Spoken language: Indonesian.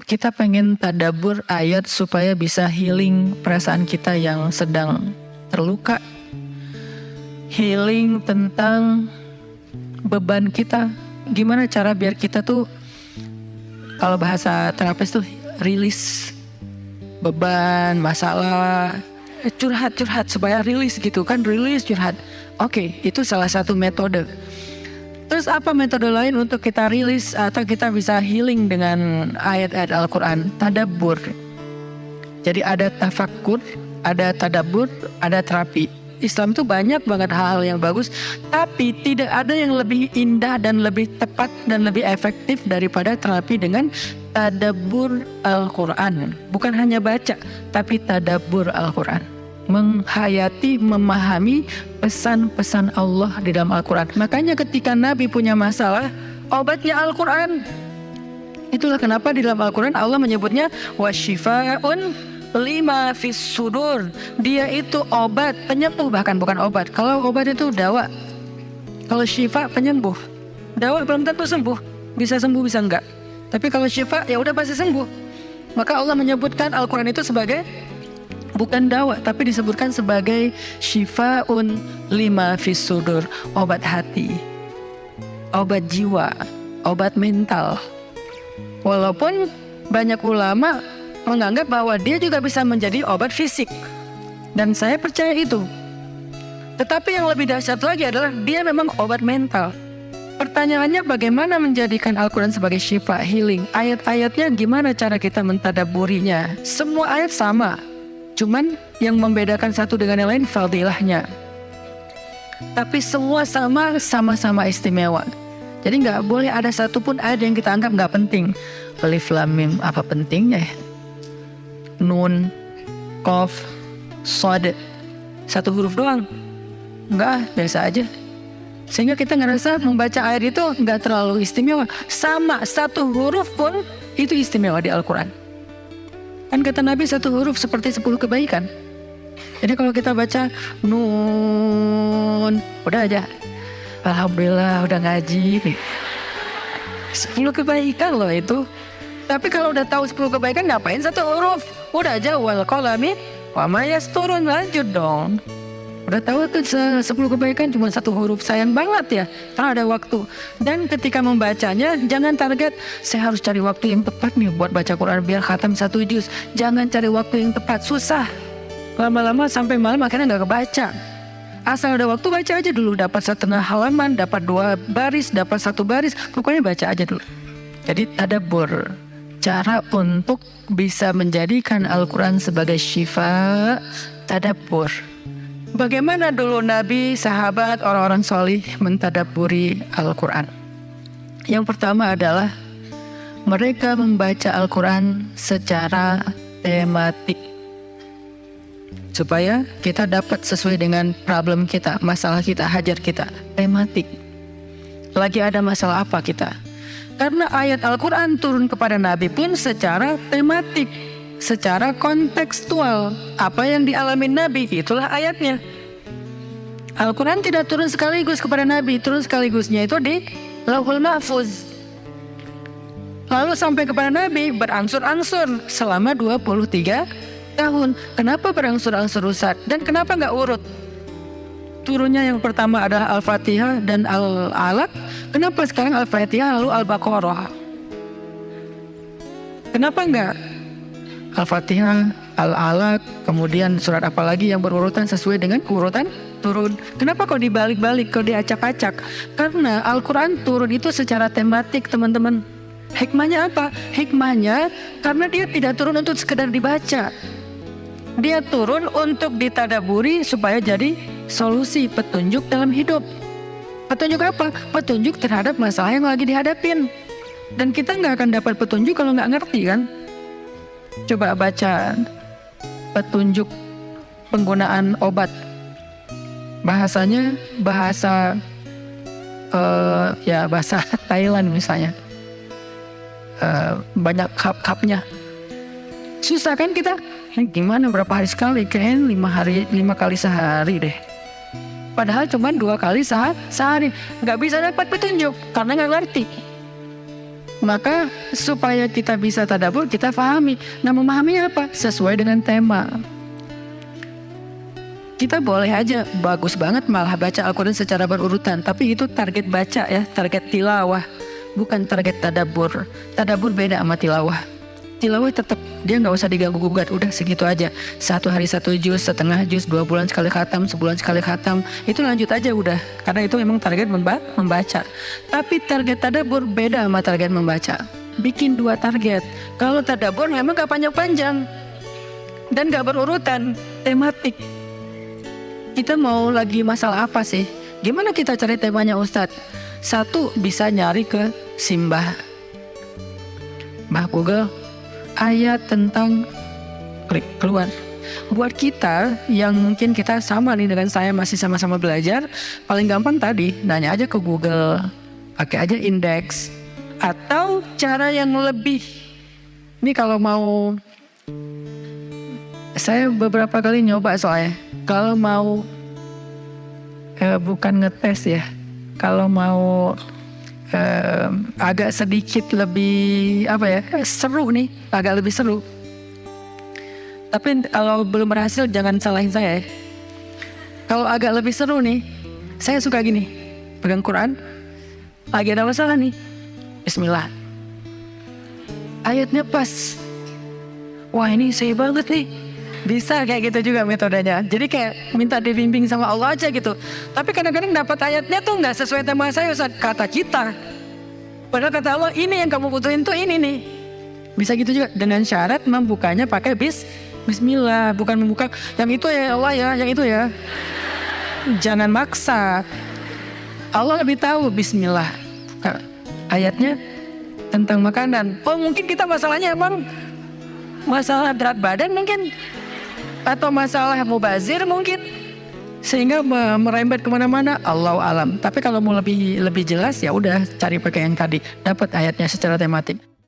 kita pengen tadabbur ayat supaya bisa healing perasaan kita yang sedang terluka, healing tentang beban kita. Gimana cara biar kita tuh, kalau bahasa terapis tuh rilis beban, masalah, curhat supaya rilis gitu kan, rilis curhat. Oke, itu salah satu metode. Terus apa metode lain untuk kita rilis atau kita bisa healing dengan ayat-ayat Al-Quran? Tadabbur. Jadi ada tafakkur, ada tadabbur, ada terapi. Islam itu banyak banget hal-hal yang bagus, tapi tidak ada yang lebih indah dan lebih tepat dan lebih efektif daripada terapi dengan tadabbur Al-Quran. Bukan hanya baca, tapi tadabbur Al-Quran. Menghayati, memahami pesan-pesan Allah di dalam Al-Quran. Makanya ketika Nabi punya masalah, obatnya Al-Quran. Itulah kenapa di dalam Al-Quran Allah menyebutnya wasyifa'un lima fis sudur. Dia itu obat, penyembuh, bahkan bukan obat. Kalau obat itu dawa, kalau syifa penyembuh. Dawa belum tentu sembuh, bisa sembuh bisa enggak. Tapi kalau syifa ya udah pasti sembuh. Maka Allah menyebutkan Al-Quran itu sebagai bukan dawa, tapi disebutkan sebagai syifaun lima fis sudur, obat hati, obat jiwa, obat mental. Walaupun banyak ulama menganggap bahwa dia juga bisa menjadi obat fisik, dan saya percaya itu. Tetapi yang lebih dahsyat lagi adalah dia memang obat mental. Pertanyaannya, bagaimana menjadikan Al-Quran sebagai syifa, healing? Ayat-ayatnya gimana cara kita mentadabburinya? Semua ayat sama, cuman yang membedakan satu dengan yang lain fadilahnya. Tapi semua sama-sama istimewa. Jadi nggak boleh ada satupun ayat yang kita anggap nggak penting. Alif Lam Mim, apa pentingnya ya? Nun, Qaf, Shad, satu huruf doang. Enggak, biasa aja. Sehingga kita ngerasa membaca ayat itu nggak terlalu istimewa. Sama, satu huruf pun itu istimewa di Al-Quran. Kan kata Nabi satu huruf seperti 10 kebaikan. Jadi kalau kita baca Nun, udah aja, alhamdulillah udah ngaji. 10 kebaikan loh itu. Tapi kalau udah tahu 10 kebaikan, ngapain satu huruf? Udah aja wal qalami wa ma yasturun, lanjut dong. Udah tahu tuh 10 kebaikan cuma satu huruf, sayang banget ya kalau ada waktu. Dan ketika membacanya jangan target saya harus cari waktu yang tepat nih buat baca Quran biar khatam 1 juz. Jangan cari waktu yang tepat, susah. Lama-lama sampai malam akhirnya nggak kebaca. Asal ada waktu baca aja dulu, dapat setengah halaman, dapat 2 baris, dapat 1 baris, pokoknya baca aja dulu. Jadi tadabbur, cara untuk bisa menjadikan Al-Quran sebagai syifa, tadabbur. Bagaimana dulu Nabi, sahabat, orang-orang solih mentadabburi Al-Quran? Yang pertama adalah mereka membaca Al-Quran secara tematik, supaya kita dapat sesuai dengan problem kita, masalah kita, hajat kita. Tematik. Lagi ada masalah apa kita? Karena ayat Al-Quran turun kepada Nabi pun secara tematik, secara kontekstual. Apa yang dialami Nabi, itulah ayatnya. Al-Quran tidak turun sekaligus kepada Nabi, turun sekaligusnya itu di Lauhul Mahfuz. Lalu sampai kepada Nabi berangsur-angsur selama 23 tahun. Kenapa berangsur-angsur, Ustaz? Dan kenapa nggak urut? Turunnya yang pertama adalah Al-Fatihah dan Al-Alaq. Kenapa sekarang Al-Fatihah lalu Al-Baqarah? Kenapa enggak Al-Fatihah, Al-Alaq, kemudian surat apa lagi yang berurutan sesuai dengan urutan turun? Kenapa kok dibalik-balik, kok diacak-acak? Karena Al-Quran turun itu secara tematik, teman-teman. Hikmahnya apa? Hikmahnya karena dia tidak turun untuk sekedar dibaca. Dia turun untuk ditadaburi supaya jadi solusi, petunjuk dalam hidup. Petunjuk apa? Petunjuk terhadap masalah yang lagi dihadapin. Dan kita nggak akan dapat petunjuk kalau nggak ngerti kan? Coba baca petunjuk penggunaan obat. Bahasanya bahasa bahasa Thailand misalnya. Banyak kap-kapnya. Susah kan kita? Gimana berapa hari sekali? Kayaknya 5 kali sehari deh. Padahal cuma 2 kali sehari. Nggak bisa dapat petunjuk karena nggak ngerti. Maka supaya kita bisa tadabbur, kita pahami. Nah, memahami apa? Sesuai dengan tema. Kita boleh aja bagus banget malah baca Al-Quran secara berurutan, tapi itu target baca ya, target tilawah, bukan target tadabbur. Tadabbur beda sama tilawah. Tilawah tetap dia nggak usah diganggu gugat, udah segitu aja. 1 hari 1 juz, setengah juz, 2 bulan sekali khatam, sebulan sekali khatam, itu lanjut aja udah. Karena itu memang target membaca. Tapi target tadabbur beda sama target membaca. Bikin 2 target. Kalau tadabbur memang gak panjang-panjang dan gak berurutan, tematik. Kita mau lagi masalah apa sih? Gimana kita cari temanya Ustadz? 1, bisa nyari ke Simbah Google, ayat tentang, klik keluar. Buat kita yang mungkin kita sama nih dengan saya, masih sama-sama belajar, paling gampang tadi nanya aja ke Google, pakai aja indeks. Atau cara yang lebih, ini kalau mau, saya beberapa kali nyoba soalnya, kalau mau bukan ngetes ya, kalau mau agak sedikit lebih seru nih, agak lebih seru. Tapi kalau belum berhasil jangan salahin saya ya. Kalau agak lebih seru nih, saya suka gini, pegang Quran, lagi ada masalah nih, Bismillah, ayatnya pas, wah ini saya banget nih. Bisa kayak gitu juga metodenya. Jadi kayak minta dibimbing sama Allah aja gitu. Tapi kadang-kadang dapat ayatnya tuh nggak sesuai tema saya, Ustaz, kata kita. Padahal kata Allah, ini yang kamu butuhin tuh ini nih. Bisa gitu juga dengan syarat membukanya pakai Bismillah, bukan membuka yang itu ya Allah ya, yang itu ya. Jangan maksa. Allah lebih tahu. Bismillah. Ayatnya tentang makanan. Oh mungkin kita masalahnya emang masalah berat badan mungkin, atau masalah mubazir mungkin, sehingga merembet kemana-mana. Allahu alam. Tapi kalau mau lebih jelas ya udah cari pakai yang tadi, dapat ayatnya secara tematik.